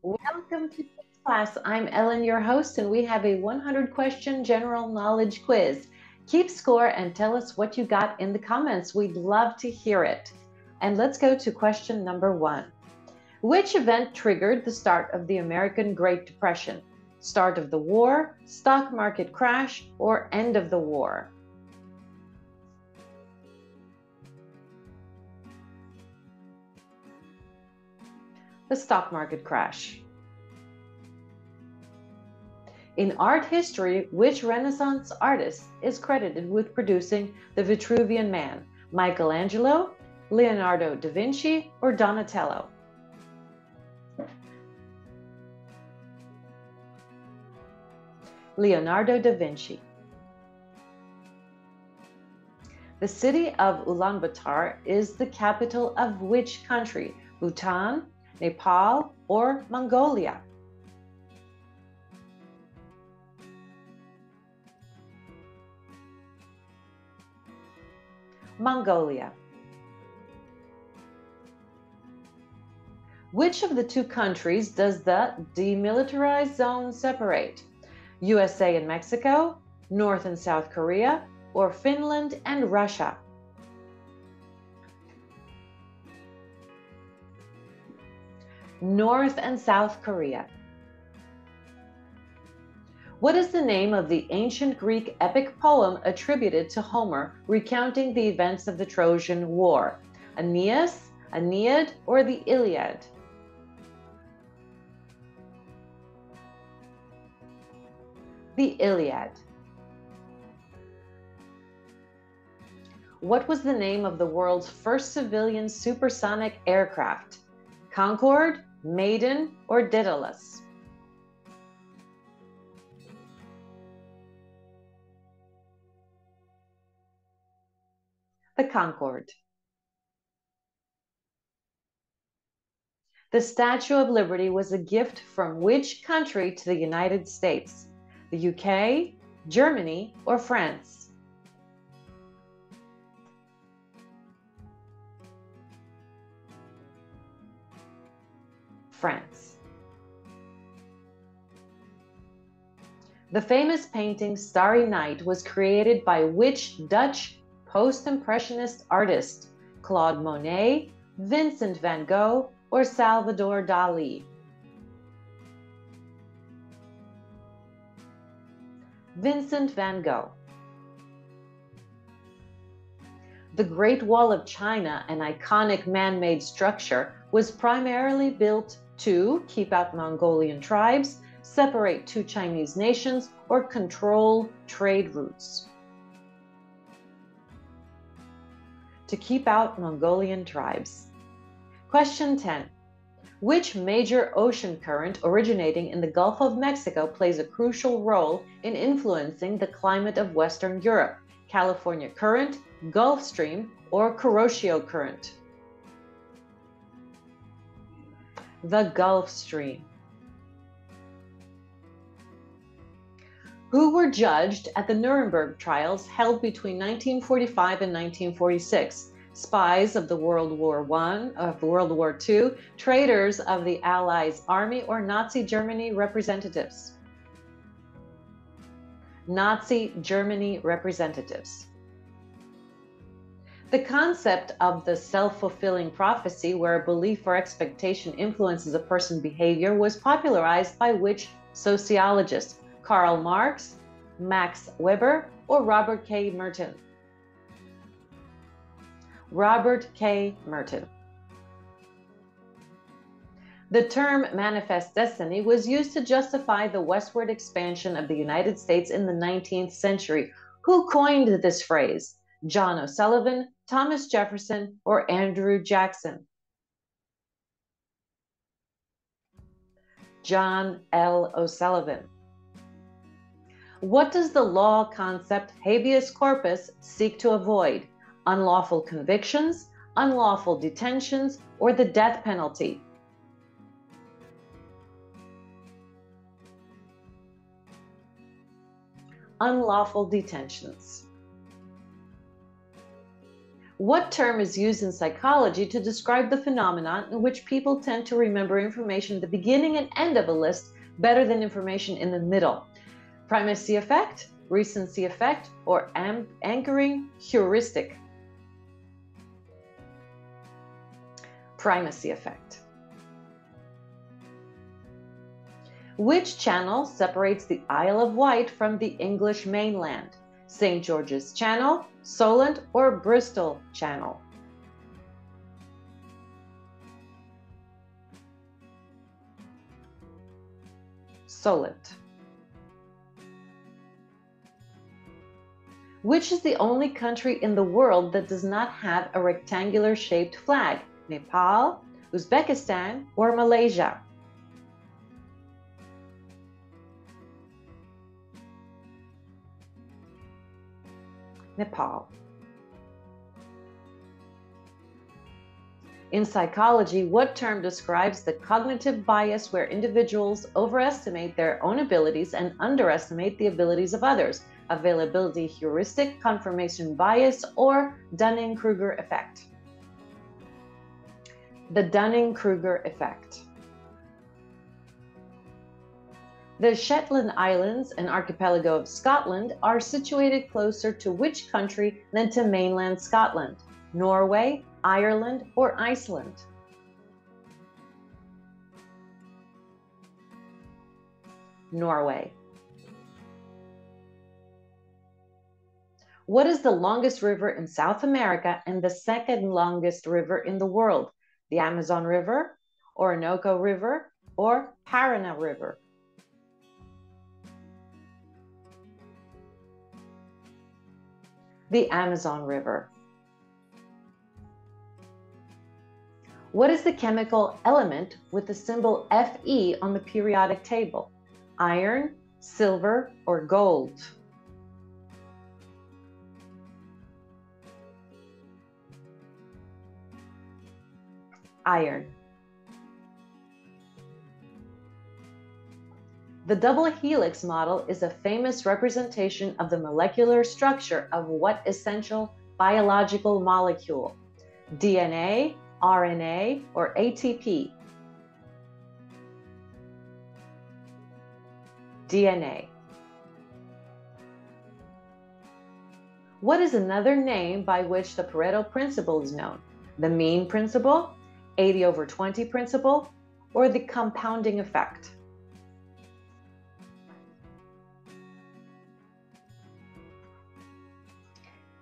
Welcome to this class. I'm Ellen, your host, and we have a 100 question general knowledge quiz. Keep score and tell us what you got in the comments. We'd love to hear it. And let's go to question number 1. Which event triggered the start of the American Great Depression? Start of the war, stock market crash, or end of the war? The stock market crash. In art history, which Renaissance artist is credited with producing The Vitruvian Man? Michelangelo, Leonardo da Vinci, or Donatello? Leonardo da Vinci. The city of Ulaanbaatar is the capital of which country? Bhutan, Nepal, or Mongolia? Mongolia. Which of the two countries does the demilitarized zone separate? USA and Mexico, North and South Korea, or Finland and Russia? North and South Korea. What is the name of the ancient Greek epic poem attributed to Homer recounting the events of the Trojan War? Aeneas, Aeneid, or the Iliad? The Iliad. What was the name of the world's first civilian supersonic aircraft? Concorde, Maiden, or Daedalus? The Concorde. The Statue of Liberty was a gift from which country to the United States? The UK, Germany, or France? France. The famous painting Starry Night was created by which Dutch post-impressionist artist? Claude Monet, Vincent van Gogh, or Salvador Dali? Vincent van Gogh. The Great Wall of China, an iconic man-made structure, was primarily built to keep out Mongolian tribes, separate two Chinese nations, or control trade routes. To keep out Mongolian tribes. Question 10. Which major ocean current originating in the Gulf of Mexico plays a crucial role in influencing the climate of Western Europe? California Current, Gulf Stream, or Kuroshio Current? The Gulf Stream. Who were judged at the Nuremberg trials held between 1945 and 1946? Spies of the World War II, traitors of the Allies' army, or Nazi Germany representatives? Nazi Germany representatives. The concept of the self-fulfilling prophecy, where a belief or expectation influences a person's behavior, was popularized by which sociologist? Karl Marx, Max Weber, or Robert K. Merton? Robert K. Merton. The term manifest destiny was used to justify the westward expansion of the United States in the 19th century. Who coined this phrase? John O'Sullivan, Thomas Jefferson, or Andrew Jackson? John L. O'Sullivan. What does the law concept habeas corpus seek to avoid? Unlawful convictions, unlawful detentions, or the death penalty? Unlawful detentions. What term is used in psychology to describe the phenomenon in which people tend to remember information at the beginning and end of a list better than information in the middle? Primacy effect, recency effect, or anchoring heuristic? Primacy effect. Which channel separates the Isle of Wight from the English mainland? St. George's Channel, Solent, or Bristol Channel? Solent. Which is the only country in the world that does not have a rectangular shaped flag? Nepal, Uzbekistan, or Malaysia? Nepal. In psychology, what term describes the cognitive bias where individuals overestimate their own abilities and underestimate the abilities of others? Availability heuristic, confirmation bias, or Dunning-Kruger effect? The Dunning-Kruger effect. The Shetland Islands, an archipelago of Scotland, are situated closer to which country than to mainland Scotland? Norway, Ireland, or Iceland? Norway. What is the longest river in South America and the second longest river in the world? The Amazon River, Orinoco River, or Paraná River? The Amazon River. What is the chemical element with the symbol Fe on the periodic table? Iron, silver, or gold? Iron. The double helix model is a famous representation of the molecular structure of what essential biological molecule? DNA, RNA, or ATP? DNA. What is another name by which the Pareto principle is known? The mean principle, 80/20 principle, or the compounding effect?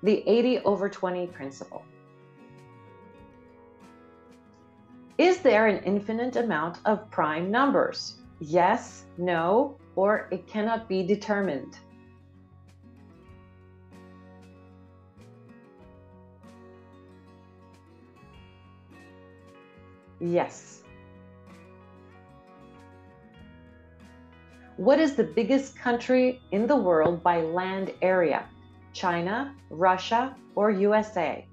The 80/20 principle. Is there an infinite amount of prime numbers? Yes, no, or it cannot be determined? Yes. What is the biggest country in the world by land area? China, Russia, or USA?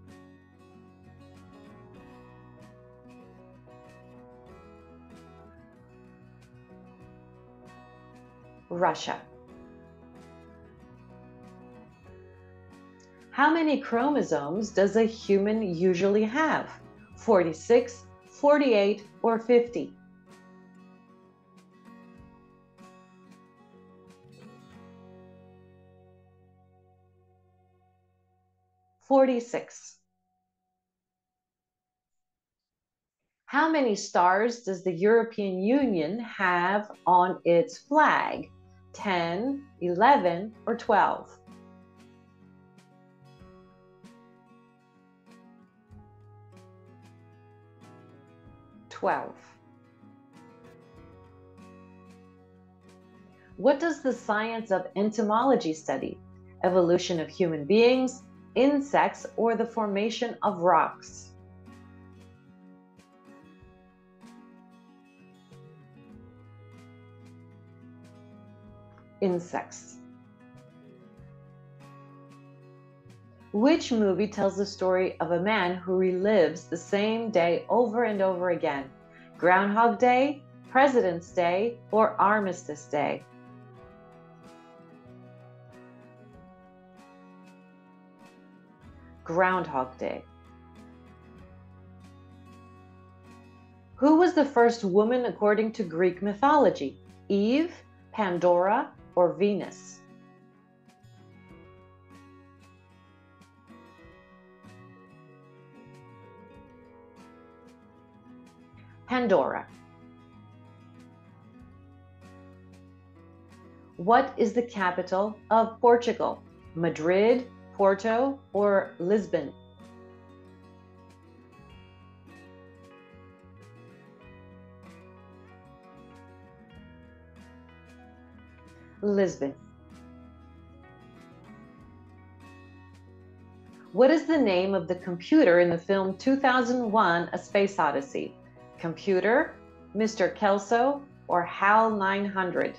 Russia. How many chromosomes does a human usually have? 46, 48, or 50? 46. How many stars does the European Union have on its flag? 10, 11, or 12? 12. What does the science of entomology study? Evolution of human beings, insects, or the formation of rocks? Insects. Which movie tells the story of a man who relives the same day over and over again? Groundhog Day, President's Day, or Armistice Day? Groundhog Day. Who was the first woman according to Greek mythology? Eve, Pandora, or Venus? Pandora. What is the capital of Portugal? Madrid, Porto, or Lisbon? Lisbon. What is the name of the computer in the film 2001: A Space Odyssey? Computer, Mr. Kelso, or HAL 900?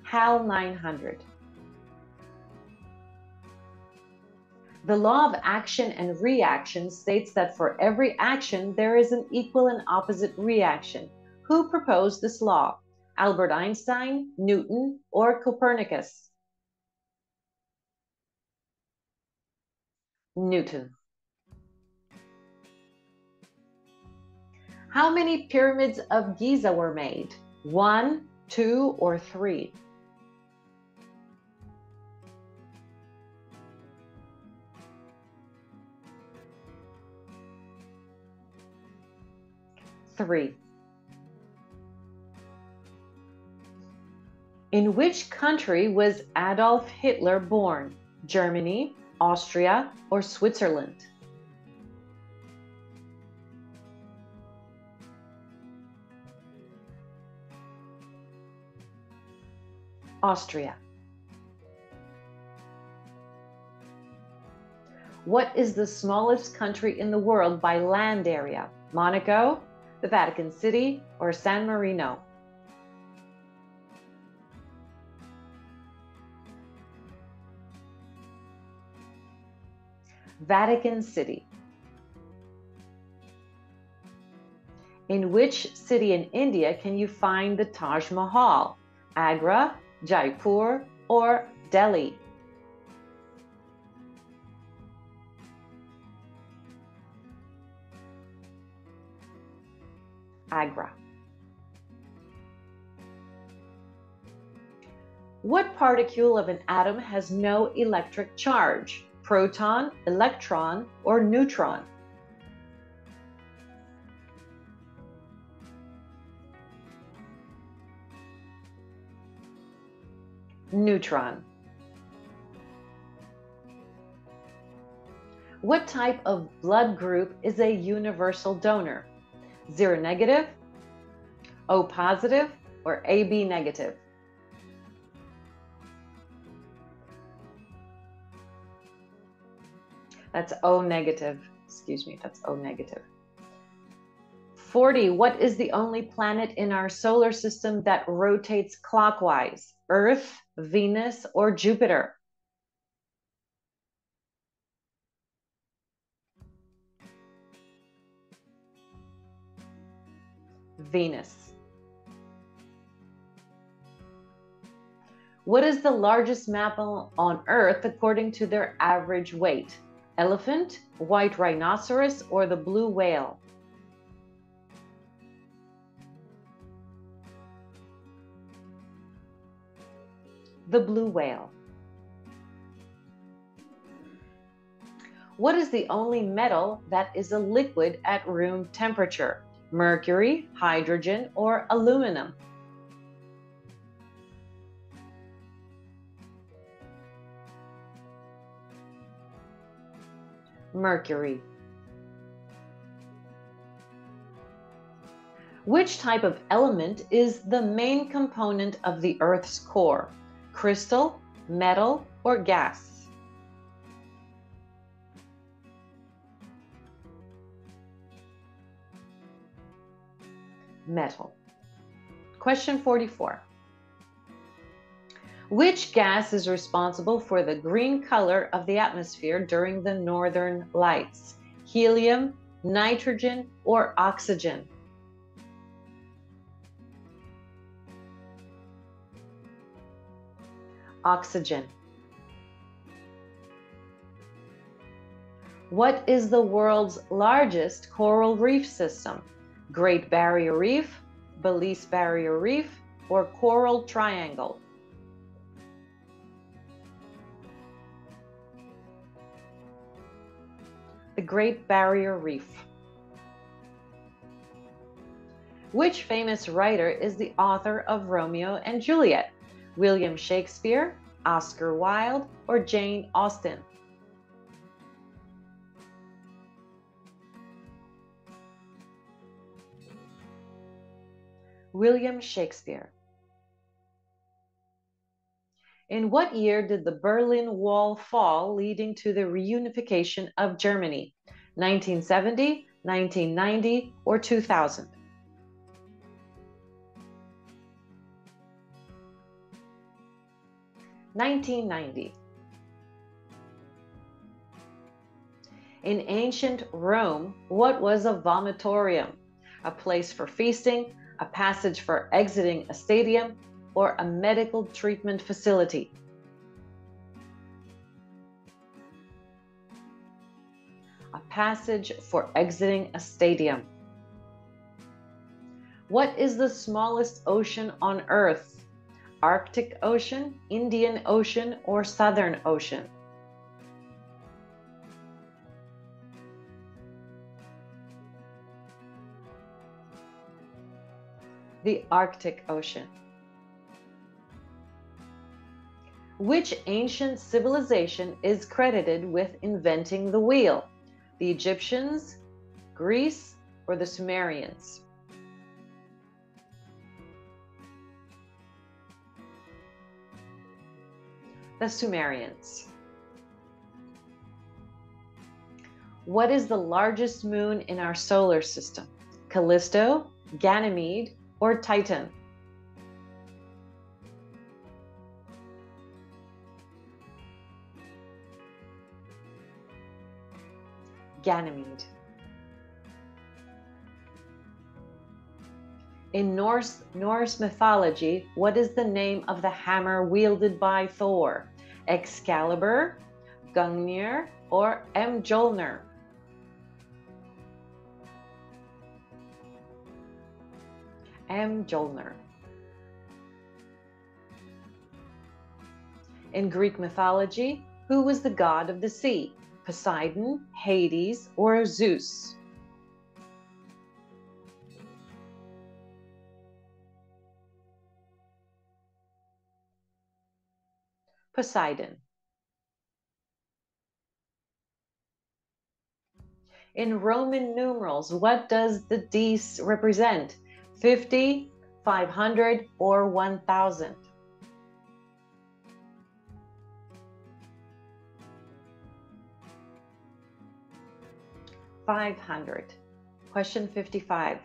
HAL 900. The law of action and reaction states that for every action, there is an equal and opposite reaction. Who proposed this law? Albert Einstein, Newton, or Copernicus? Newton. How many pyramids of Giza were made? 1, 2, or 3? 3. In which country was Adolf Hitler born? Germany, Austria, or Switzerland? Austria. What is the smallest country in the world by land area? Monaco, the Vatican City, or San Marino? Vatican City. In which city in India can you find the Taj Mahal? Agra, Jaipur, or Delhi? Agra. What particule of an atom has no electric charge? Proton, electron, or neutron? Neutron. What type of blood group is a universal donor? Seronegative, O positive, or AB negative? That's O negative. Excuse me, that's O negative. 40. What is the only planet in our solar system that rotates clockwise? Earth, Venus, or Jupiter? Venus. What is the largest mammal on Earth according to their average weight? Elephant, white rhinoceros, or the blue whale? The blue whale. What is the only metal that is a liquid at room temperature? Mercury, hydrogen, or aluminum? Mercury. Which type of element is the main component of the Earth's core? Crystal, metal, or gas? Metal. Question 44. Which gas is responsible for the green color of the atmosphere during the northern lights? Helium, nitrogen, or oxygen? Oxygen. What is the world's largest coral reef system? Great Barrier Reef, Belize Barrier Reef, or Coral Triangle? The Great Barrier Reef. Which famous writer is the author of Romeo and Juliet? William Shakespeare, Oscar Wilde, or Jane Austen? William Shakespeare. In what year did the Berlin Wall fall, leading to the reunification of Germany? 1970, 1990, or 2000? 1990. In ancient Rome, what was a vomitorium? A place for feasting, a passage for exiting a stadium, or a medical treatment facility? A passage for exiting a stadium. What is the smallest ocean on Earth? Arctic Ocean, Indian Ocean, or Southern Ocean? The Arctic Ocean. Which ancient civilization is credited with inventing the wheel? The Egyptians, Greece, or the Sumerians? The Sumerians. What is the largest moon in our solar system? Callisto, Ganymede, or Titan? Ganymede. In Norse mythology, what is the name of the hammer wielded by Thor? Excalibur, Gungnir, or Mjolnir? Mjolnir. In Greek mythology, who was the god of the sea? Poseidon, Hades, or Zeus? Poseidon. In Roman numerals, what does the D represent? 50, 500, or 1000? 500. Question 55.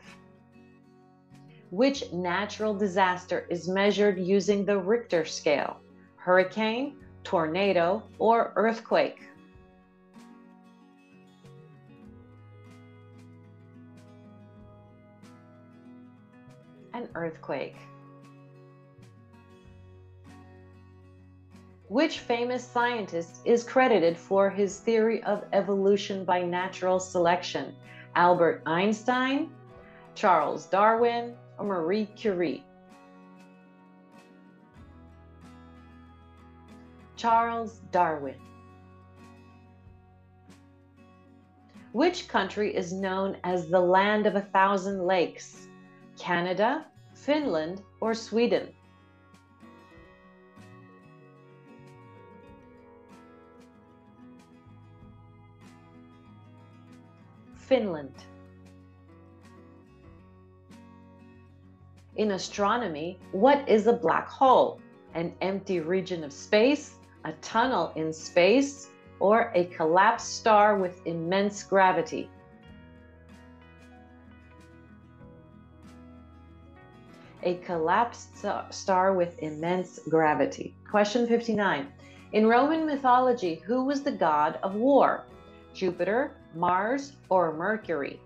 Which natural disaster is measured using the Richter scale? Hurricane, tornado, or earthquake? An earthquake. Which famous scientist is credited for his theory of evolution by natural selection? Albert Einstein, Charles Darwin, or Marie Curie? Charles Darwin. Which country is known as the land of 1,000 lakes? Canada, Finland, or Sweden? Finland. In astronomy, what is a black hole? An empty region of space, a tunnel in space, or a collapsed star with immense gravity? A collapsed star with immense gravity. Question 59. In Roman mythology, who was the god of war? Jupiter, Mars, or Mercury?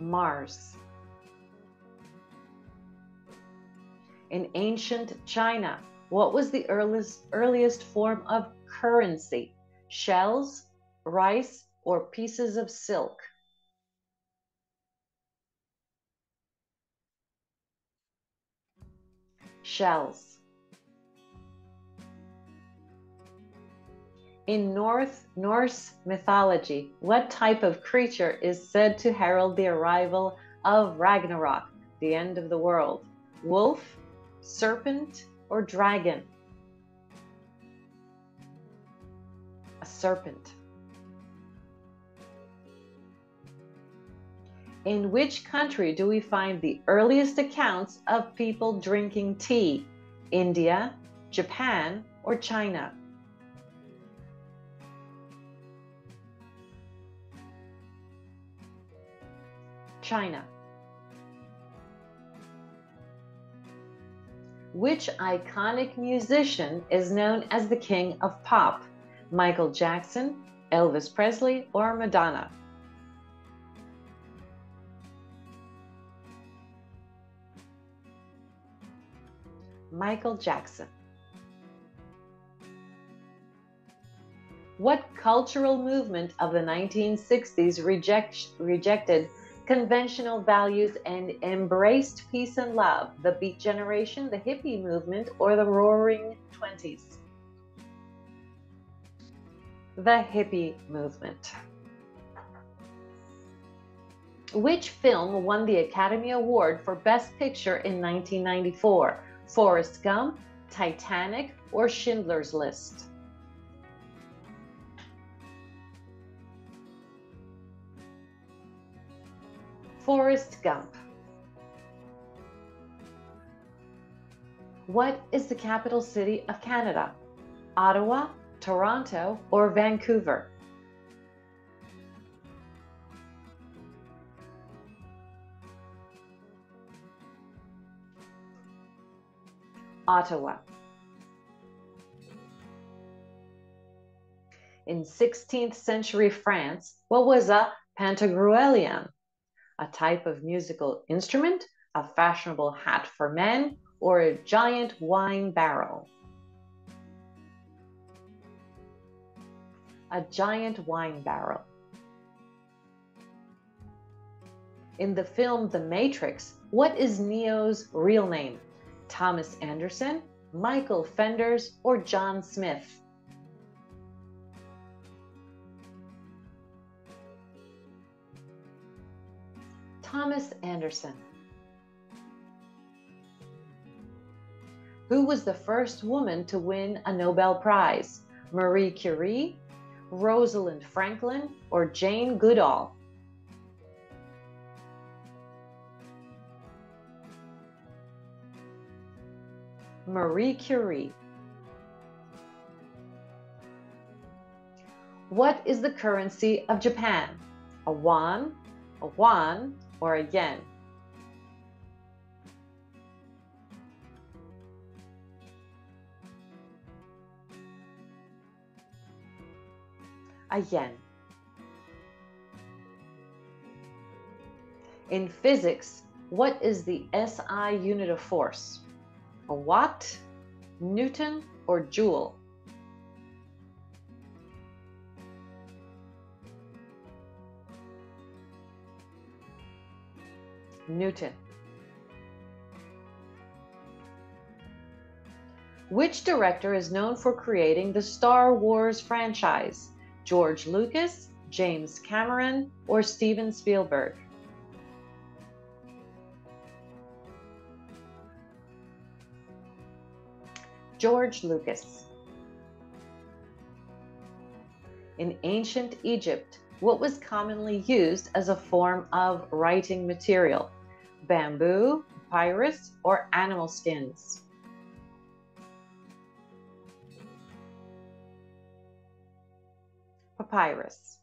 Mars. In ancient China, what was the earliest form of currency? Shells, rice, or pieces of silk? Shells. In Norse mythology, what type of creature is said to herald the arrival of Ragnarok, the end of the world? Wolf, serpent, or dragon? A serpent. In which country do we find the earliest accounts of people drinking tea? India, Japan, or China? China. Which iconic musician is known as the king of pop? Michael Jackson, Elvis Presley, or Madonna? Michael Jackson. What cultural movement of the 1960s rejected conventional values and embraced peace and love? The Beat Generation, the hippie movement, or the Roaring Twenties? The hippie movement. Which film won the Academy Award for Best Picture in 1994? Forrest Gump, Titanic, or Schindler's List? Forrest Gump. What is the capital city of Canada? Ottawa, Toronto, or Vancouver? Ottawa. In 16th century France, what was a pantagruelion? A type of musical instrument, a fashionable hat for men, or a giant wine barrel? A giant wine barrel. In the film The Matrix, what is Neo's real name? Thomas Anderson, Michael Fenders, or John Smith? Thomas Anderson. Who was the first woman to win a Nobel Prize? Marie Curie, Rosalind Franklin, or Jane Goodall? Marie Curie. What is the currency of Japan? A won, or a yen? A yen. In physics, what is the SI unit of force? A watt, Newton, or joule? Newton. Which director is known for creating the Star Wars franchise? George Lucas, James Cameron, or Steven Spielberg? George Lucas. In ancient Egypt, what was commonly used as a form of writing material? Bamboo, papyrus, or animal skins? Papyrus.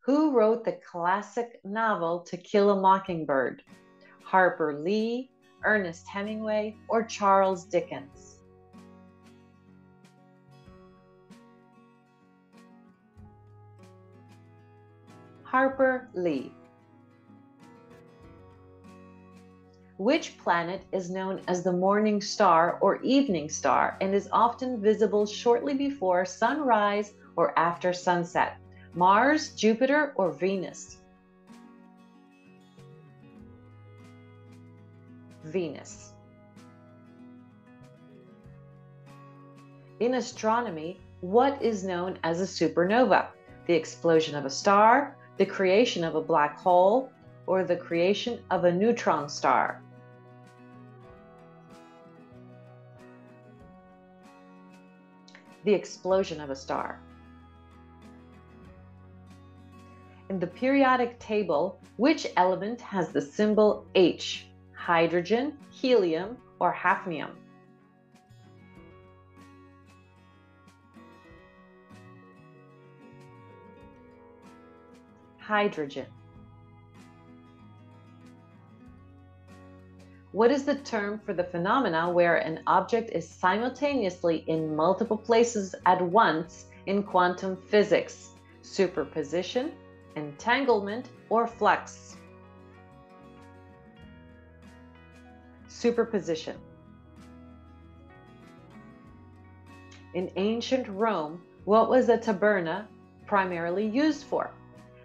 Who wrote the classic novel To Kill a Mockingbird? Harper Lee, Ernest Hemingway, or Charles Dickens? Harper Lee. Which planet is known as the morning star or evening star and is often visible shortly before sunrise or after sunset? Mars, Jupiter, or Venus? Venus. In astronomy, what is known as a supernova? The explosion of a star, the creation of a black hole, or the creation of a neutron star? The explosion of a star. In the periodic table, which element has the symbol H? Hydrogen, helium, or hafnium? Hydrogen. What is the term for the phenomena where an object is simultaneously in multiple places at once in quantum physics? Superposition, entanglement, or flux? Superposition. In ancient Rome, what was a taberna primarily used for?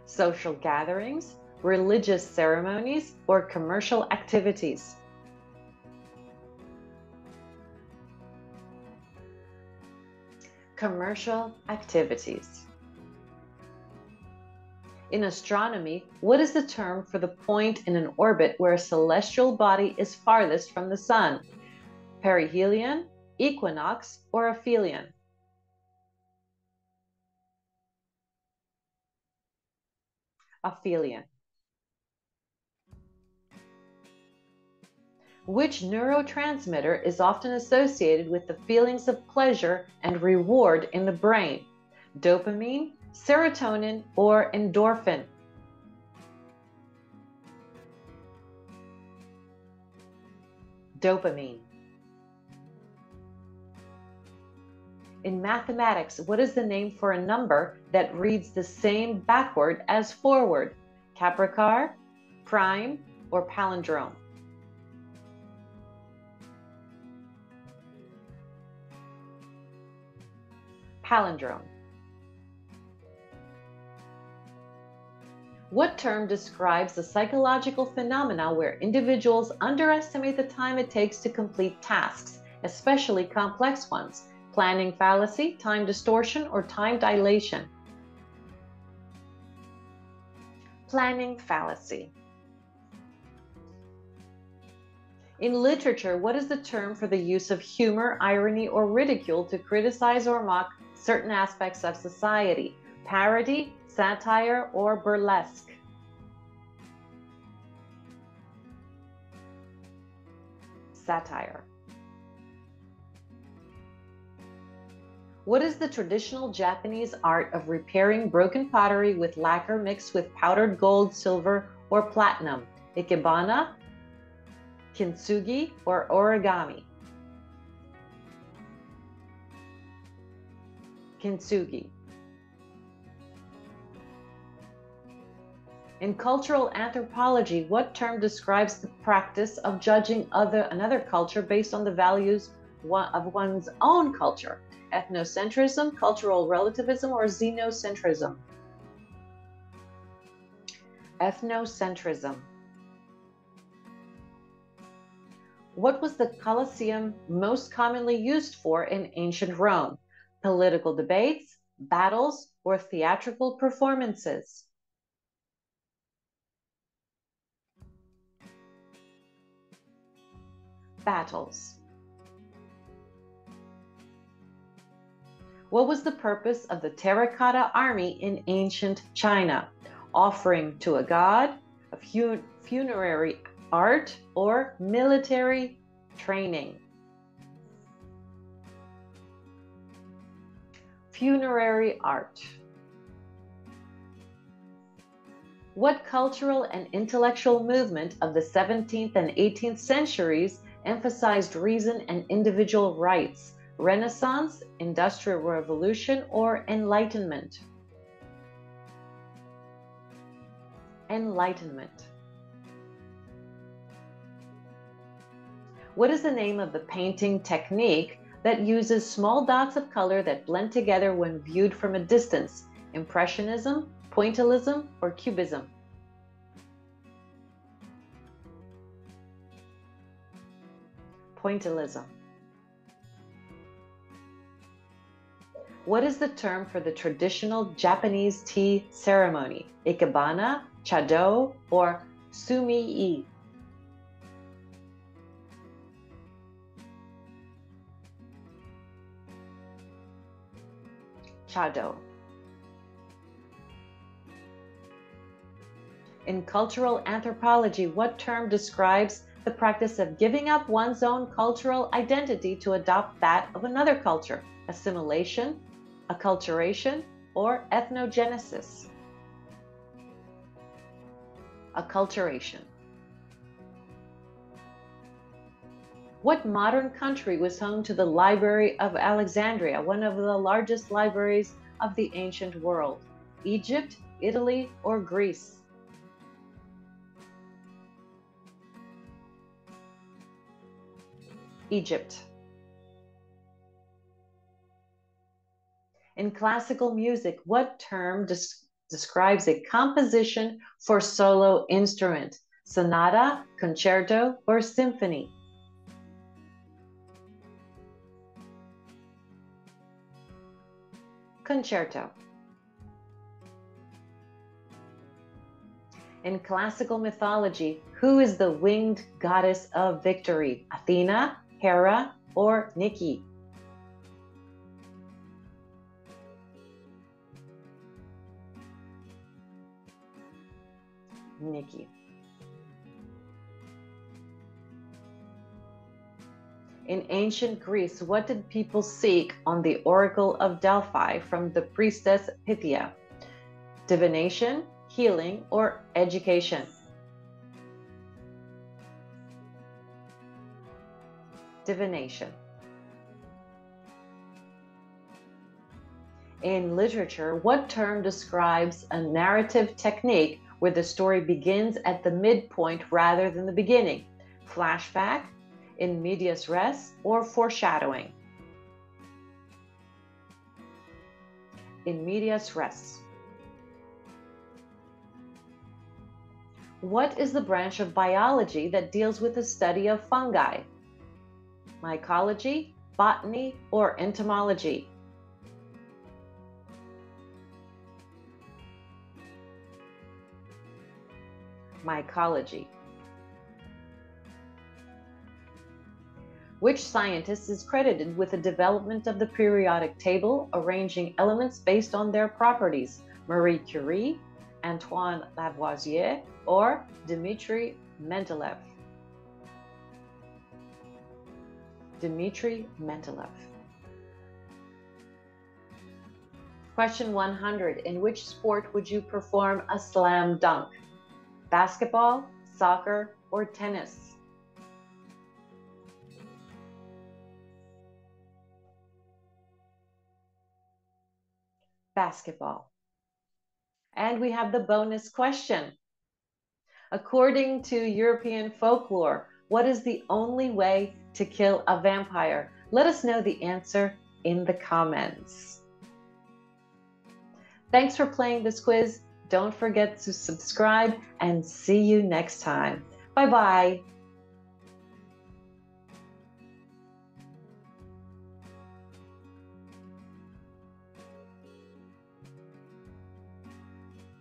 Social gatherings, religious ceremonies, or commercial activities? Commercial activities. In astronomy, what is the term for the point in an orbit where a celestial body is farthest from the sun? Perihelion, equinox, or aphelion? Aphelion. Which neurotransmitter is often associated with the feelings of pleasure and reward in the brain? Dopamine, serotonin, or endorphin? Dopamine. In mathematics, what is the name for a number that reads the same backward as forward? Capricar, prime, or palindrome? Palindrome. What term describes the psychological phenomena where individuals underestimate the time it takes to complete tasks, especially complex ones? Planning fallacy, time distortion, or time dilation? Planning fallacy. In literature, what is the term for the use of humor, irony, or ridicule to criticize or mock certain aspects of society? Parody, satire, or burlesque? Satire. What is the traditional Japanese art of repairing broken pottery with lacquer mixed with powdered gold, silver, or platinum? Ikebana, kintsugi, or origami? Kintsugi. In cultural anthropology, what term describes the practice of judging another culture based on the values of one's own culture? Ethnocentrism, cultural relativism, or xenocentrism? Ethnocentrism. What was the Colosseum most commonly used for in ancient Rome? Political debates, battles, or theatrical performances? Battles. What was the purpose of the terracotta army in ancient China? Offering to a god, a funerary art, or military training? Funerary art. What cultural and intellectual movement of the 17th and 18th centuries emphasized reason and individual rights? Renaissance, Industrial Revolution, or Enlightenment? Enlightenment. What is the name of the painting technique that uses small dots of color that blend together when viewed from a distance? Impressionism, pointillism, or cubism? Pointillism. What is the term for the traditional Japanese tea ceremony? Ikebana, chado, or sumi-e? Chado. In cultural anthropology, what term describes the practice of giving up one's own cultural identity to adopt that of another culture? Assimilation, acculturation, or ethnogenesis? Acculturation. What modern country was home to the Library of Alexandria, one of the largest libraries of the ancient world? Egypt, Italy, or Greece? Egypt. In classical music, what term describes a composition for solo instrument? Sonata, concerto, or symphony? Concerto. In classical mythology, who is the winged goddess of victory? Athena, Hera, or Nike? Nike. In ancient Greece, what did people seek on the Oracle of Delphi from the priestess Pythia? Divination, healing, or education? Divination. In literature, what term describes a narrative technique where the story begins at the midpoint rather than the beginning? Flashback, in medias res, or foreshadowing? In medias res. What is the branch of biology that deals with the study of fungi? Mycology, botany, or entomology? Mycology. Which scientist is credited with the development of the periodic table, arranging elements based on their properties? Marie Curie, Antoine Lavoisier, or Dmitry Mendeleev? Dmitry Mendeleev. Question 100. In which sport would you perform a slam dunk? Basketball, soccer, or tennis? Basketball. And we have the bonus question. According to European folklore, what is the only way to kill a vampire? Let us know the answer in the comments. Thanks for playing this quiz. Don't forget to subscribe and see you next time. Bye-bye.